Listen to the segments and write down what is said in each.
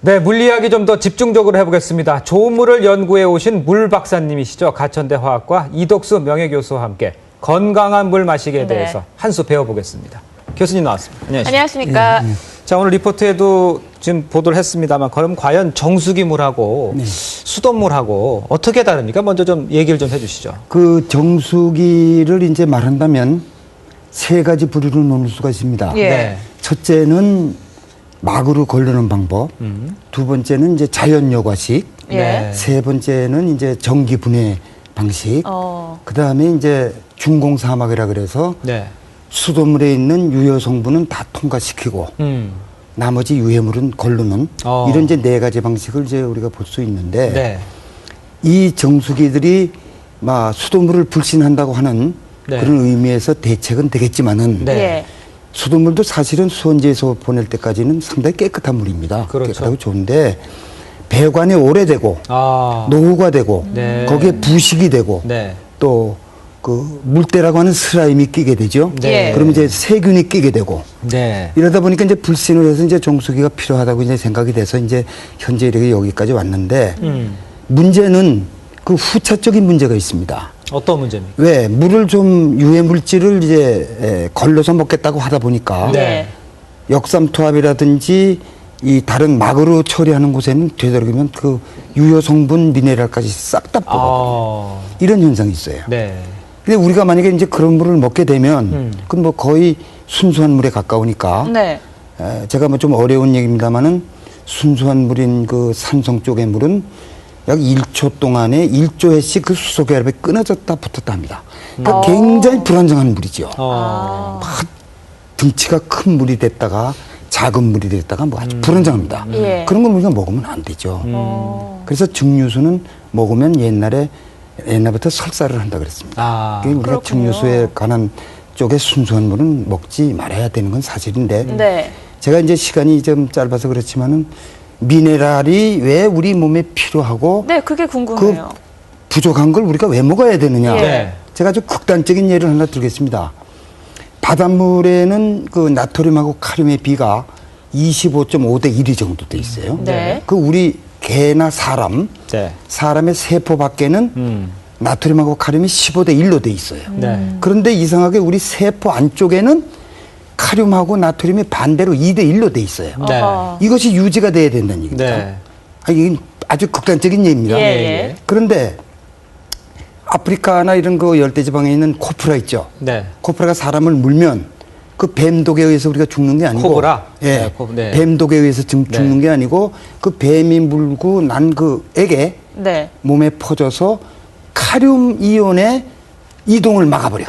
네, 물 이야기 좀 더 집중적으로 해보겠습니다. 좋은 물을 연구해 오신 물 박사님이시죠. 가천대 화학과 이덕수 명예교수와 함께 건강한 물 마시기에 대해서 한 수 배워보겠습니다. 교수님 나왔습니다. 안녕하십니까. 자, 오늘 리포트에도 지금 보도를 했습니다만, 그럼 과연 정수기 물하고 수돗물하고 어떻게 다릅니까? 먼저 좀 얘기를 좀 해주시죠. 그 정수기를 이제 말한다면 세 가지 부류로 나눌 수가 있습니다. 예. 네. 첫째는 막으로 걸르는 방법, 두 번째는 이제 자연 여과식, 예. 세 번째는 이제 전기 분해 방식, 그 다음에 이제 중공 사막이라 그래서 네. 수돗물에 있는 유효 성분은 다 통과시키고 나머지 유해물은 걸르는 이런 이제 네 가지 방식을 이제 우리가 볼 수 있는데 네. 이 정수기들이 막 수돗물을 불신한다고 하는 네. 그런 의미에서 대책은 되겠지만은 네. 예. 수돗물도 사실은 수원지에서 보낼 때까지는 상당히 깨끗한 물입니다. 그렇죠. 깨끗하고 좋은데 배관이 오래되고 노후가 되고 네. 거기에 부식이 되고 네. 또 그 물때라고 하는 슬라임이 끼게 되죠. 네. 그러면 이제 세균이 끼게 되고 네. 이러다 보니까 이제 불신을 해서 이제 정수기가 필요하다고 이제 생각이 돼서 이제 현재 이렇게 여기까지 왔는데 문제는 그 후차적인 문제가 있습니다. 어떤 문제입니까? 왜 물을 좀 유해 물질을 이제 걸러서 먹겠다고 하다 보니까 네. 역삼투압이라든지 이 다른 막으로 처리하는 곳에는 되도록이면 그 유효 성분 미네랄까지 싹 다 뽑아 이런 현상이 있어요. 네. 근데 우리가 만약에 이제 그런 물을 먹게 되면 그건 뭐 거의 순수한 물에 가까우니까 네. 제가 뭐 좀 어려운 얘기입니다만은 순수한 물인 그 산성 쪽의 물은 약 1초 동안에 1조 회씩 그 수소 결합이 끊어졌다 붙었다 합니다. 그러니까 굉장히 불안정한 물이죠. 막 등치가 큰 물이 됐다가 작은 물이 됐다가 뭐 아주 불안정합니다. 예. 그런 걸 우리가 먹으면 안 되죠. 그래서 증류수는 먹으면 옛날부터 설사를 한다 그랬습니다. 그러니까 우리가 그렇군요. 증류수에 관한 쪽에 순수한 물은 먹지 말아야 되는 건 사실인데 네. 제가 이제 시간이 좀 짧아서 그렇지만은 미네랄이 왜 우리 몸에 필요하고 네, 그게 궁금해요. 그 부족한 걸 우리가 왜 먹어야 되느냐. 예. 제가 아주 극단적인 예를 하나 들겠습니다. 바닷물에는 그 나트륨하고 카륨의 비가 25.5대 1이 정도 돼 있어요. 네. 그 우리 개나 사람, 네. 사람의 세포 밖에는 나트륨하고 카륨이 15대 1로 돼 있어요. 네. 그런데 이상하게 우리 세포 안쪽에는 카륨하고 나트륨이 반대로 2대 1로 돼 있어요. 네. 이것이 유지가 돼야 된다는 얘기입니다. 네. 이건 아주 극단적인 예입니다. 예. 그런데 아프리카나 이런 그 열대지방에 있는 코프라 있죠. 네. 코프라가 사람을 물면 그 뱀독에 의해서 우리가 죽는 게 아니고 코브라? 예. 네. 뱀독에 의해서 죽는 게 아니고 그 뱀이 물고 난 그 액에 네. 몸에 퍼져서 카륨 이온의 이동을 막아버려.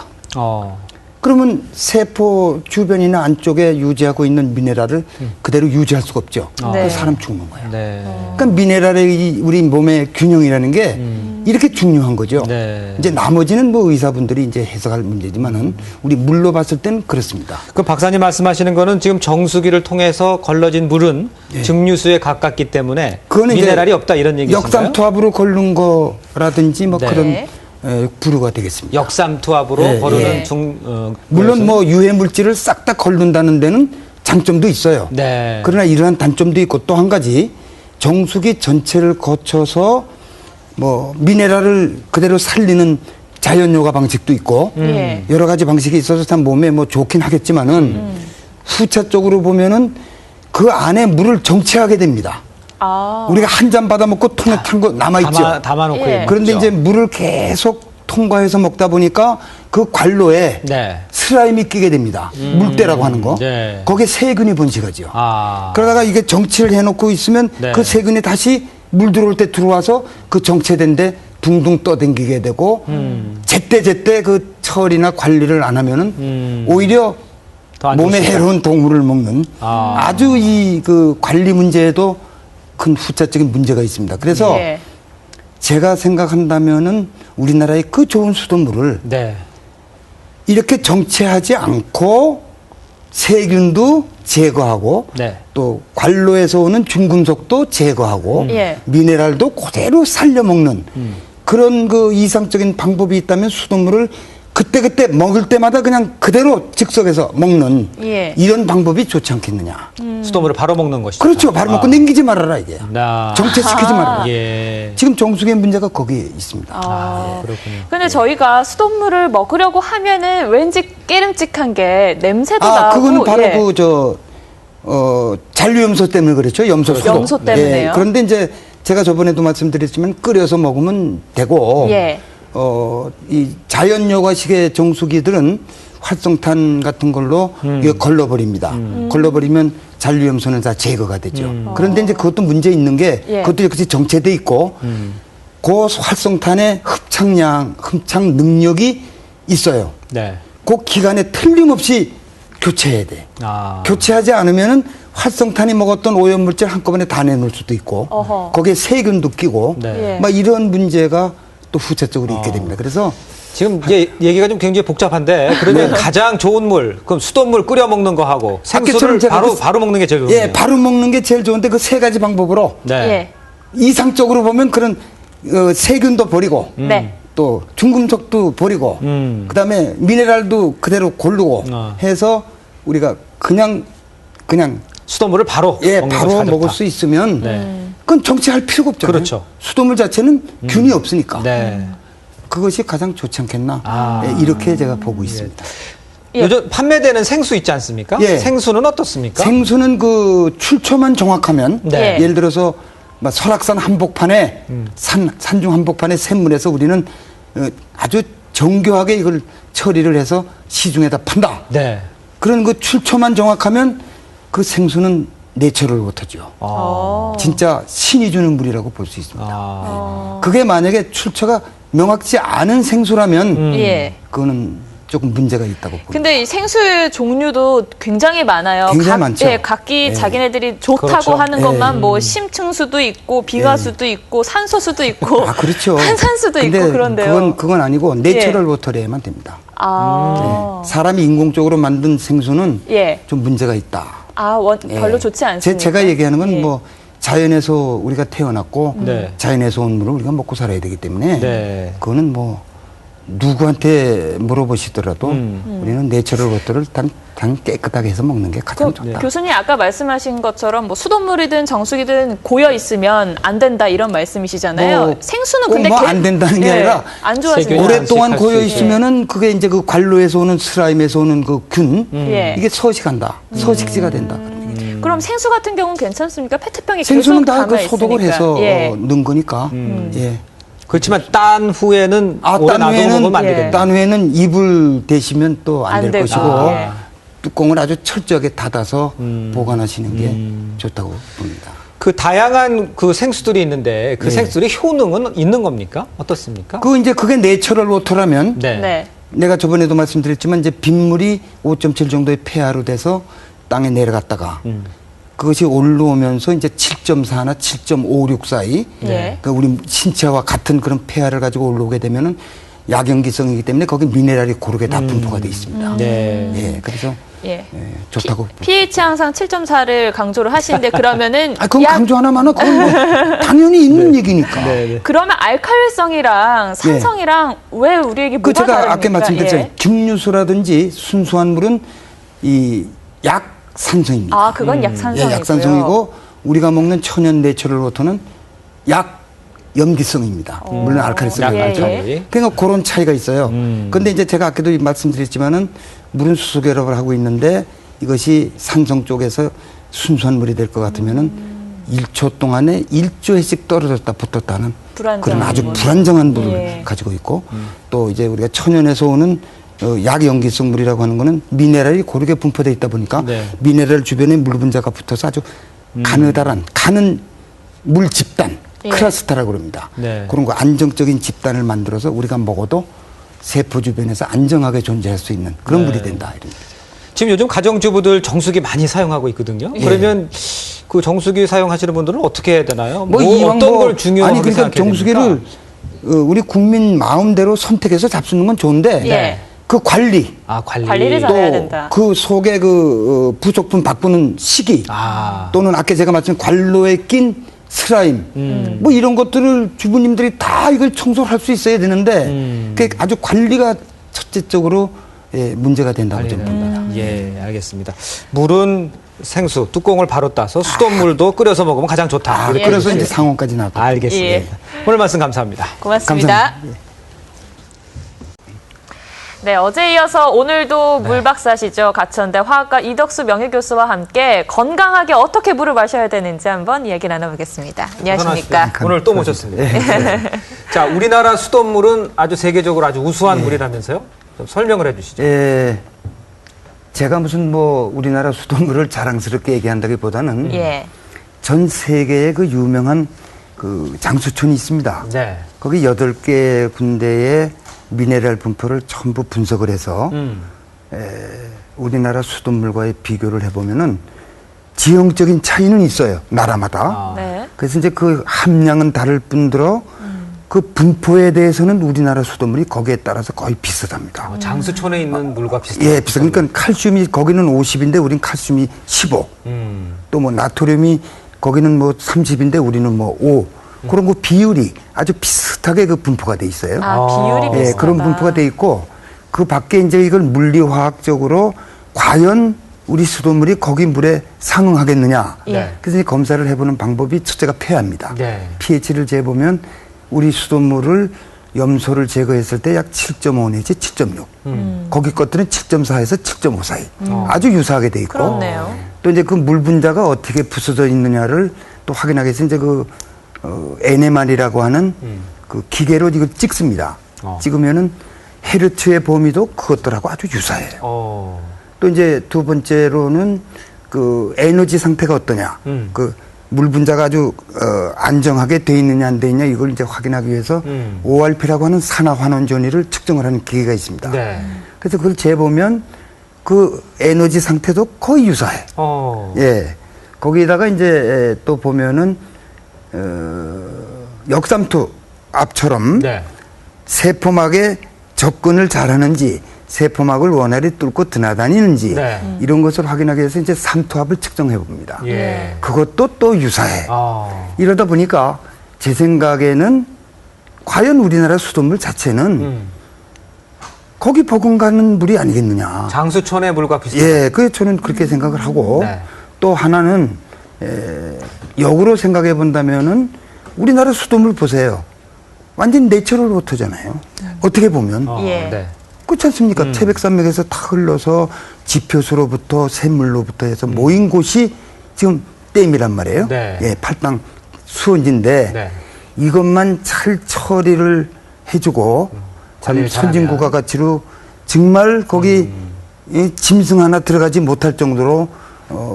그러면 세포 주변이나 안쪽에 유지하고 있는 미네랄을 그대로 유지할 수가 없죠. 네. 그래서 사람 죽는 거예요. 네. 그러니까 미네랄의 우리 몸의 균형이라는 게 이렇게 중요한 거죠. 네. 이제 나머지는 뭐 의사분들이 이제 해석할 문제지만은 우리 물로 봤을 때는 그렇습니다. 그 박사님 말씀하시는 거는 지금 정수기를 통해서 걸러진 물은 증류수에 가깝기 때문에 그거는 미네랄이 없다 이런 얘기신가요? 역삼투압으로 걸른 거라든지 뭐 네. 그런 부류가 되겠습니다. 역삼투압으로 네, 거르는 예. 물론 뭐 유해 물질을 싹 다 걸른다는 데는 장점도 있어요. 네. 그러나 이러한 단점도 있고 또 한 가지 정수기 전체를 거쳐서 뭐 미네랄을 그대로 살리는 자연 요가 방식도 있고 예. 여러 가지 방식이 있어서 참 몸에 뭐 좋긴 하겠지만은 후차적으로 보면은 그 안에 물을 정체하게 됩니다. 우리가 한 잔 받아 먹고 통에 탄 거 남아 있죠. 담아놓고 예. 있죠. 그런데 이제 물을 계속 통과해서 먹다 보니까 그 관로에 네. 슬라임이 끼게 됩니다. 물때라고 하는 거. 네. 거기에 세균이 번식하죠. 아. 그러다가 이게 정치를 해놓고 있으면 네. 그 세균이 다시 물 들어올 때 들어와서 그 정체된 데 둥둥 떠댕기게 되고 제때제때 그 처리나 관리를 안 하면은 오히려 더안 몸에 좋습니다. 해로운 동물을 먹는 아주 이 그 관리 문제에도 큰 후차적인 문제가 있습니다. 그래서 예. 제가 생각한다면은 우리나라의 그 좋은 수돗물을 네. 이렇게 정체하지 않고 세균도 제거하고 네. 또 관로에서 오는 중금속도 제거하고 예. 미네랄도 그대로 살려 먹는 그런 그 이상적인 방법이 있다면 수돗물을 그때 먹을 때마다 그냥 그대로 즉석에서 먹는 예. 이런 방법이 좋지 않겠느냐. 수돗물을 바로 먹는 것이죠. 그렇죠. 바로 먹고 남기지 말아라 이게. 정체시키지 말아라. 예. 지금 정수기의 문제가 거기에 있습니다. 그렇군요. 근데 저희가 수돗물을 먹으려고 하면은 왠지 깨름직한 게 냄새도 나고. 그거는 바로 예. 잔류염소 때문에 그렇죠. 염소 염소 때문에요? 그런데 이제 제가 저번에도 말씀드렸지만 끓여서 먹으면 되고, 예. 이 자연여과식의 정수기들은 활성탄 같은 걸로 이게 걸러버립니다. 걸러버리면 잔류염소는 다 제거가 되죠. 그런데 이제 그것도 문제 있는 게 예. 그것도 역시 정체돼 있고, 그 활성탄의 흡착 능력이 있어요. 네. 그 기간에 틀림없이 교체해야 돼. 교체하지 않으면은 활성탄이 먹었던 오염물질 한꺼번에 다 내놓을 수도 있고, 어허. 거기에 세균도 끼고, 네. 예. 막 이런 문제가 또 후체적으로 있게 됩니다. 그래서 지금 이제 얘기가 좀 굉장히 복잡한데 그러면 가장 좋은 물, 그럼 수돗물 끓여 먹는 거 하고 생수를 바로 먹는 게 제일 좋네요. 예, 바로 먹는 게 제일 좋은데 그 세 가지 방법으로 네. 예. 이상적으로 보면 그런 세균도 버리고, 네. 또 중금속도 버리고, 그다음에 미네랄도 그대로 고르고 해서 우리가 그냥 수돗물을 바로 먹는 바로 것이 먹을 좋다. 수 있으면 그건 정체할 필요가 없잖아요. 그렇죠. 수돗물 자체는 균이 없으니까 네. 그것이 가장 좋지 않겠나. 이렇게 제가 보고 있습니다. 예. 요즘 판매되는 생수 있지 않습니까? 예. 생수는 어떻습니까? 생수는 그 출처만 정확하면 네. 예를 들어서 막 설악산 한복판에 산중 한복판에 샘물에서 우리는 아주 정교하게 이걸 처리를 해서 시중에다 판다. 네. 그런 그 출처만 정확하면 그 생수는 내처를 못하죠. 진짜 신이 주는 물이라고 볼 수 있습니다. 그게 만약에 출처가 명확치 않은 생수라면 예. 그거는 조금 문제가 있다고 봅니다. 근데 이 생수의 종류도 굉장히 많아요. 굉장히 많죠. 예, 각기 예. 자기네들이 좋다고 그렇죠. 하는 것만 뭐 심층수도 있고 비가수도 있고 산소수도 있고 그렇죠. 탄산수도 근데 있고 그런데요. 그건 아니고 내처럴 워터에만 됩니다. 사람이 인공적으로 만든 생수는 예. 좀 문제가 있다. 별로 좋지 않습니다. 제가 얘기하는 건 예. 뭐 자연에서 우리가 태어났고 네. 자연에서 온 물을 우리가 먹고 살아야 되기 때문에 네. 그거는 뭐 누구한테 물어보시더라도 우리는 내처럴 워터를 단 깨끗하게 해서 먹는 게 가장 좋다. 교수님 아까 말씀하신 것처럼 뭐 수돗물이든 정수기든 고여 있으면 안 된다 이런 말씀이시잖아요. 뭐 생수는 꼭 근데 뭐 안 된다는 게 아니라 안 좋아지는 세균이 오랫동안 안식할 고여 수 있으면은 그게 이제 그 관로에서 오는 슬라임에서 오는 그 균 예. 이게 서식한다. 서식지가 된다. 그럼 생수 같은 경우는 괜찮습니까? 페트병에 생수는 계속 다 그 담아 소독을 있으니까. 해서 예. 넣은 거니까. 예. 그렇지만 딴 후에는 오래 놔두고 먹으면 안 예. 되겠다. 딴 후에는 이불 대시면 또 안 안 될 되고. 것이고 예. 뚜껑을 아주 철저하게 닫아서 보관하시는 게 좋다고 봅니다. 그 다양한 그 생수들이 있는데 그 예. 생수들의 효능은 있는 겁니까? 어떻습니까? 그게 내처럴 워터라면 네. 네. 내가 저번에도 말씀드렸지만 이제 빗물이 5.7 정도의 폐하로 돼서 땅에 내려갔다가 그것이 올라오면서 이제 7.4나 7.56 사이 네. 그러니까 우리 신체와 같은 그런 폐하를 가지고 올라오게 되면은 약염기성이기 때문에 거기 미네랄이 고르게 다 분포가 돼 있습니다. 네. 예, 그래서 예. 좋다고. 봅니다. pH 항상 7.4를 강조를 하시는데 그러면은 그건 강조 하나만은 그건 뭐 당연히 있는 얘기니까. 네. 그러면 알칼리성이랑 산성이랑 왜 우리에게 뭐가 제가 다릅니까? 아까 말씀드렸잖아요. 예. 증류수라든지 순수한 물은 이 약산성입니다. 그건 약산성이고요. 약산성이고 우리가 먹는 천연 내추럴 워터는 약염기성입니다. 물론 알칼리성이 예, 아니죠. 예. 그러니까 그런 차이가 있어요. 그런데 이제 제가 아까도 말씀드렸지만은 물은 수소결합을 하고 있는데 이것이 산성 쪽에서 순수한 물이 될 것 같으면은 1초 동안에 1조회씩 떨어졌다 붙었다는 불안정한 그런 아주 물. 불안정한 물을 예. 가지고 있고 또 이제 우리가 천연에서 오는 약염기성 물이라고 하는 거는 미네랄이 고르게 분포되어 있다 보니까 네. 미네랄 주변에 물 분자가 붙어서 아주 가는 물 집단 예. 클러스터라고 그럽니다. 네. 그런 거 안정적인 집단을 만들어서 우리가 먹어도 세포 주변에서 안정하게 존재할 수 있는 그런 네. 물이 된다. 이런 거죠. 지금 요즘 가정주부들 정수기 많이 사용하고 있거든요. 예. 그러면 그 정수기 사용하시는 분들은 어떻게 해야 되나요? 이왕 어떤 걸 중요하게 아니 그러니까 생각해야 정수기를 됩니까? 우리 국민 마음대로 선택해서 잡수는 건 좋은데 예. 그 관리 관리를 잘해야 된다. 그 속에 그 부속품 바꾸는 시기 또는 아까 제가 말씀드린 관로에 낀 슬라임 뭐 이런 것들을 주부님들이 다 이걸 청소를 할 수 있어야 되는데 그게 아주 관리가 실질적으로 문제가 된다고 저는 봅니다. 예, 알겠습니다. 물은 생수, 뚜껑을 바로 따서 수돗물도 끓여서 먹으면 가장 좋다. 예, 그래서 이제 상온까지 나왔다. 알겠습니다. 오늘 말씀 감사합니다. 고맙습니다. 감사합니다. 네, 어제 이어서 오늘도 물박사시죠. 가천대 화학과 이덕수 명예교수와 함께 건강하게 어떻게 물을 마셔야 되는지 한번 이야기 나눠보겠습니다. 안녕하십니까. 오늘 또 모셨습니다. 네. 자, 우리나라 수돗물은 아주 세계적으로 아주 우수한 물이라면서요? 좀 설명을 해주시죠. 제가 무슨 우리나라 수돗물을 자랑스럽게 얘기한다기보다는 예. 전 세계에 그 유명한 그 장수촌이 있습니다. 네. 거기 8개 군데의 미네랄 분포를 전부 분석을 해서 우리나라 수돗물과의 비교를 해보면은 지형적인 차이는 있어요. 나라마다. 네. 그래서 이제 그 함량은 다를 뿐더러 그 분포에 대해서는 우리나라 수돗물이 거기에 따라서 거의 비슷합니다. 장수촌에 있는 물과 비슷해요. 예, 비슷. 그러니까 칼슘이 거기는 50인데 우린 칼슘이 15. 또 나트륨이 거기는 30인데 우리는 5. 그런 그 비율이 아주 비슷하게 그 분포가 돼 있어요. 비율이 예, 비슷하다. 그런 분포가 돼 있고 그 밖에 이제 이걸 물리화학적으로 과연 우리 수돗물이 거기 물에 상응하겠느냐. 예. 그래서 이제 검사를 해보는 방법이 첫째가 pH입니다. 네. pH를 재보면 우리 수돗물을 염소를 제거했을 때 약 7.5 내지 7.6. 거기 것들은 7.4에서 7.5 사이. 아주 유사하게 돼 있고. 그렇네요. 또 이제 그 물 분자가 어떻게 부서져 있느냐를 또 확인하기 위해서 이제 그 NMR이라고 하는 그 기계로 이걸 찍습니다. 찍으면은 헤르츠의 범위도 그것들하고 아주 유사해요. 또 이제 두 번째로는 그 에너지 상태가 어떠냐. 그 물 분자가 아주 안정하게 돼 있느냐 안 돼 있느냐 이걸 이제 확인하기 위해서 ORP라고 하는 산화환원전위를 측정을 하는 기계가 있습니다. 네. 그래서 그걸 재보면 그 에너지 상태도 거의 유사해. 예. 거기다가 이제 또 보면은 역삼투 앞처럼 네. 세포막에 접근을 잘하는지 세포막을 원활히 뚫고 드나다니는지 네. 이런 것을 확인하기 위해서 이제 삼투압을 측정해 봅니다. 예. 그것도 또 유사해. 이러다 보니까 제 생각에는 과연 우리나라 수돗물 자체는 거기 버금가는 물이 아니겠느냐. 장수촌의 물과 비슷해요. 예, 그 저는 그렇게 생각을 하고 네. 또 하나는 역으로 생각해 본다면은 우리나라 수돗물 보세요. 완전 내추럴 워터잖아요. 어떻게 보면 예. 네. 그렇지 않습니까? 태백산맥에서 다 흘러서 지표수로부터 샘물로부터 해서 모인 곳이 지금 댐이란 말이에요. 네. 예, 팔당 수원지인데 네. 이것만 잘 처리를 해주고 참 관리를 선진국가 가치로 정말 거기 이 짐승 하나 들어가지 못할 정도로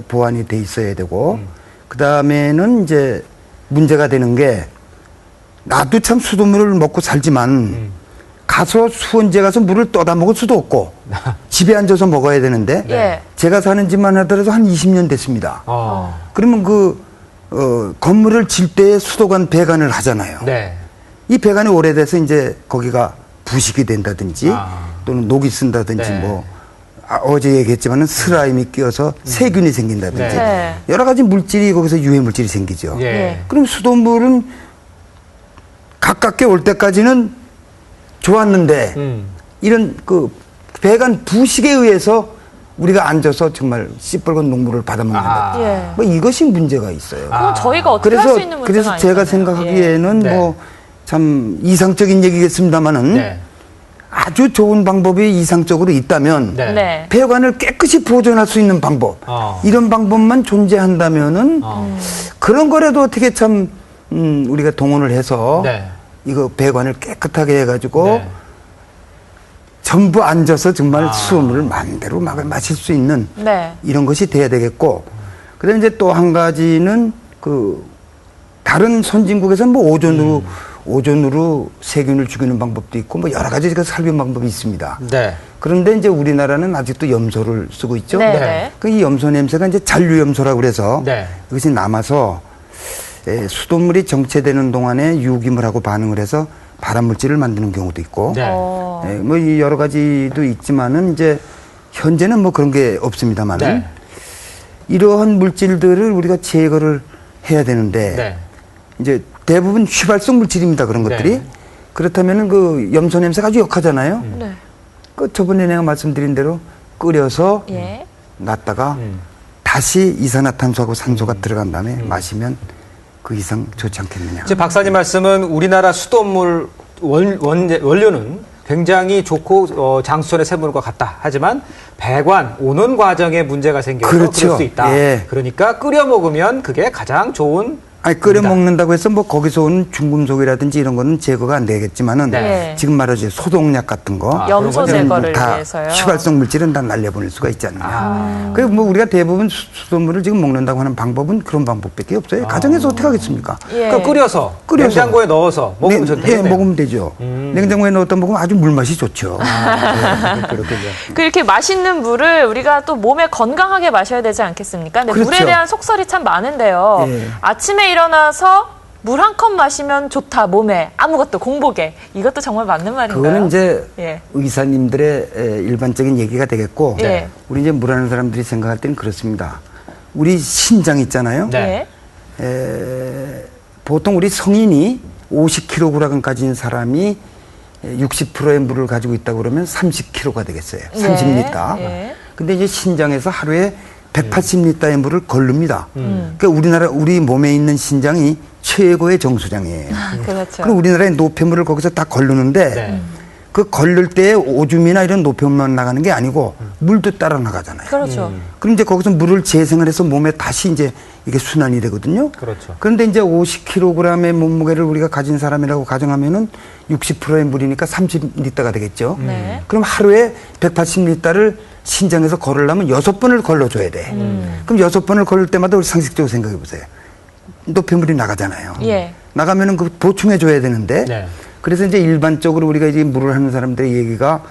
보완이 돼 있어야 되고 그 다음에는 이제 문제가 되는 게 나도 참 수돗물을 먹고 살지만 가서 수원지에 가서 물을 떠다 먹을 수도 없고 집에 앉아서 먹어야 되는데 예. 제가 사는 집만 하더라도 한 20년 됐습니다. 그러면 그 건물을 질 때 수도관 배관을 하잖아요. 네. 이 배관이 오래돼서 이제 거기가 부식이 된다든지 또는 녹이 쓴다든지 네. 어제 얘기했지만은 슬라임이 끼어서 세균이 생긴다든지 네. 여러 가지 물질이 거기서 유해 물질이 생기죠. 예. 그럼 수돗물은 가깝게 올 때까지는 좋았는데 이런 그 배관 부식에 의해서 우리가 앉아서 정말 시뻘건 녹물을 받아먹는다. 예. 뭐 이것이 문제가 있어요. 그럼 저희가 어떻게 할 수 있는 문제가 그래서 제가 아니잖아요. 생각하기에는 예. 뭐 참 이상적인 얘기겠습니다만은 네. 아주 좋은 방법이 이상적으로 있다면 네. 네. 배관을 깨끗이 보존할 수 있는 방법 이런 방법만 존재한다면은 그런 거라도 어떻게 참 우리가 동원을 해서 네. 이거 배관을 깨끗하게 해가지고 네. 전부 앉아서 정말 수돗물을 마음대로 마실 수 있는 네. 이런 것이 돼야 되겠고 그다음에 이제 또 한 가지는 그 다른 선진국에서는 뭐 오존으로 세균을 죽이는 방법도 있고 뭐 여러 가지 그 살균 방법이 있습니다. 네. 그런데 이제 우리나라는 아직도 염소를 쓰고 있죠. 네. 네. 그 이 염소 냄새가 이제 잔류염소라고 그래서 네. 이것이 남아서 수돗물이 정체되는 동안에 유기물하고 반응을 해서 발암물질을 만드는 경우도 있고 네. 뭐 이 여러 가지도 있지만은 이제 현재는 뭐 그런 게 없습니다만은 네. 이러한 물질들을 우리가 제거를 해야 되는데 네. 이제 대부분 휘발성 물질입니다. 그런 것들이. 네. 그렇다면은 그 염소 냄새가 아주 역하잖아요. 네. 저번에 내가 말씀드린 대로 끓여서 예. 놨다가 다시 이산화탄소하고 산소가 들어간 다음에 마시면 그 이상 좋지 않겠느냐. 지금 박사님 말씀은 우리나라 수돗물 원료는 굉장히 좋고 장수천의 샘물과 같다. 하지만 배관, 오는 과정에 문제가 생겨서 그렇죠. 그럴 수 있다. 예. 그러니까 끓여 먹으면 그게 가장 좋은 아니 끓여 먹는다고 해서 뭐 거기서 오는 중금속이라든지 이런 거는 제거가 안 되겠지만은 네. 지금 말하지 소독약 같은 거 염소 그런 제거를 다 위해서요. 휘발성 물질은 다 날려보낼 수가 있지 않느냐. 그리고 뭐 우리가 대부분 수돗물을 지금 먹는다고 하는 방법은 그런 방법밖에 없어요. 가정에서 어떻게 하겠습니까? 예. 그러니까 끓여서 냉장고에 넣어서 먹으면 네, 되겠네요. 먹으면 되죠. 냉장고에 넣었다 먹으면 아주 물맛이 좋죠. 네, 그렇군요. 그렇게 맛있는 물을 우리가 또 몸에 건강하게 마셔야 되지 않겠습니까? 근데 그렇죠. 물에 대한 속설이 참 많은데요. 예. 아침에 일어나서 물 한 컵 마시면 좋다, 몸에. 아무것도 공복에. 이것도 정말 맞는 말인가요? 그거는 이제 예. 의사님들의 일반적인 얘기가 되겠고 네. 우리 이제 물하는 사람들이 생각할 때는 그렇습니다. 우리 신장 있잖아요. 네. 보통 우리 성인이 50kg 가진 사람이 60%의 물을 가지고 있다고 그러면 30kg가 되겠어요. 30리터. 예. 근데 이제 신장에서 하루에 180리터의 물을 걸릅니다. 그러니까 우리 몸에 있는 신장이 최고의 정수장이에요. 그렇죠. 그럼 우리나라의 노폐물을 거기서 다 걸르는데 네. 그 걸릴 때 오줌이나 이런 노폐물만 나가는 게 아니고 물도 따라 나가잖아요. 그렇죠. 그럼 이제 거기서 물을 재생을 해서 몸에 다시 이제 이게 순환이 되거든요. 그렇죠. 그런데 이제 50kg의 몸무게를 우리가 가진 사람이라고 가정하면은 60%의 물이니까 30리터가 되겠죠. 네. 그럼 하루에 180리터를 신장에서 걸으려면 6번을 걸러줘야 돼. 그럼 6번을 걸을 때마다 우리 상식적으로 생각해 보세요. 노폐물이 나가잖아요. 예. 나가면은 그 보충해줘야 되는데 네. 그래서 이제 일반적으로 우리가 이제 물을 하는 사람들의 얘기가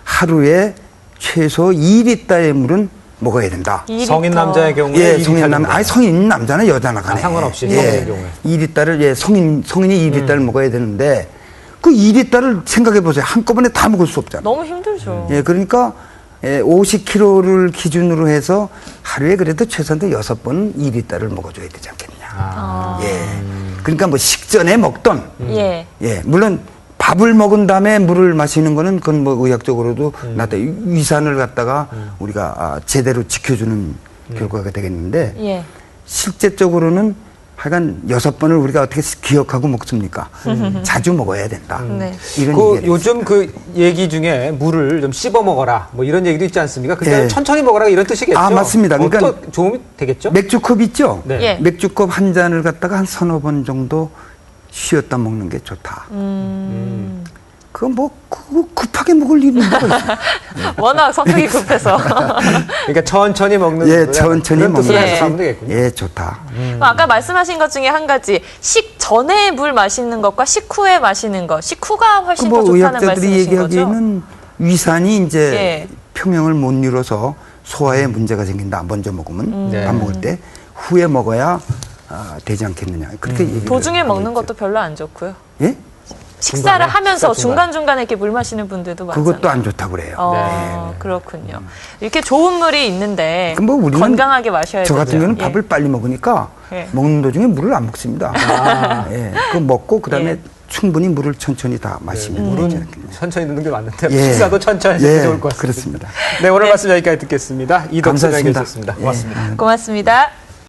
하루에 최소 2리터의 물은 먹어야 된다. 2리터. 성인 남자의 경우에 예, 2리터 성인 남, 정도. 아니 성인 남자나 여자나 간에 상관없이 예, 성인의 경우에. 2리터를 예, 성인이 2리터를 먹어야 되는데 그 2리터를 생각해 보세요. 한꺼번에 다 먹을 수 없잖아요. 너무 힘들죠. 예, 그러니까 50kg를 기준으로 해서 하루에 그래도 최소한 6번 2리터를 먹어줘야 되지 않겠느냐. 예. 그러니까 뭐 식전에 먹던 예. 예, 물론 밥을 먹은 다음에 물을 마시는 거는 그건 뭐 의학적으로도 나타 위산을 갖다가 우리가 제대로 지켜주는 결과가 되겠는데 예. 실제적으로는 하여간 6번을 우리가 어떻게 기억하고 먹습니까? 자주 먹어야 된다. 네. 이런 그 얘기가 요즘 그 얘기 중에 물을 좀 씹어 먹어라 뭐 이런 얘기도 있지 않습니까? 근데 예. 천천히 먹어라 이런 뜻이겠죠. 아, 맞습니다. 그러니까 또 도움이 되겠죠? 맥주컵 있죠? 네. 예. 맥주컵 한 잔을 갖다가 한 3-4번 정도 쉬었다 먹는 게 좋다. 그거 뭐 그거 급하게 먹을 일이 뭐가 있어요? 워낙 성격이 급해서. 그러니까 천천히 먹는 예, 천천히 그런 뜻으로 먹는 해서 하면 게 되겠군요. 예, 좋다. 아까 말씀하신 것 중에 한 가지 식전에 물 마시는 것과 식후에 마시는 것. 식후가 훨씬 더 뭐 좋다는 의학자들이 말씀이신 거죠? 얘기하기에는 위산이 이제 예. 평형을 못 이뤄서 소화에 문제가 생긴다. 먼저 먹으면 네. 밥 먹을 때 후에 먹어야 되지 않겠느냐. 그렇게 얘기를 도중에 하고 먹는 있죠. 것도 별로 안 좋고요. 예? 식사를 중간에? 하면서 식사 중간. 중간중간에 이렇게 물 마시는 분들도 많잖아요. 그것도 안 좋다고 그래요. 그렇군요. 이렇게 좋은 물이 있는데 그럼 뭐 우리는 건강하게 마셔야 저 같은 되고요. 경우는 밥을 빨리 먹으니까 예. 먹는 도중에 물을 안 먹습니다. 예. 그 먹고 그다음에 예. 충분히 물을 천천히 다 마시면 되지 물은 않겠냐. 천천히 넣는 게 맞는데 예. 식사도 천천히 하시는 게 예, 좋을 것 같습니다. 그렇습니다. 네, 오늘 말씀 여기까지 듣겠습니다. 이덕수 감사합니다. 교수였습니다. 고맙습니다. 고맙습니다.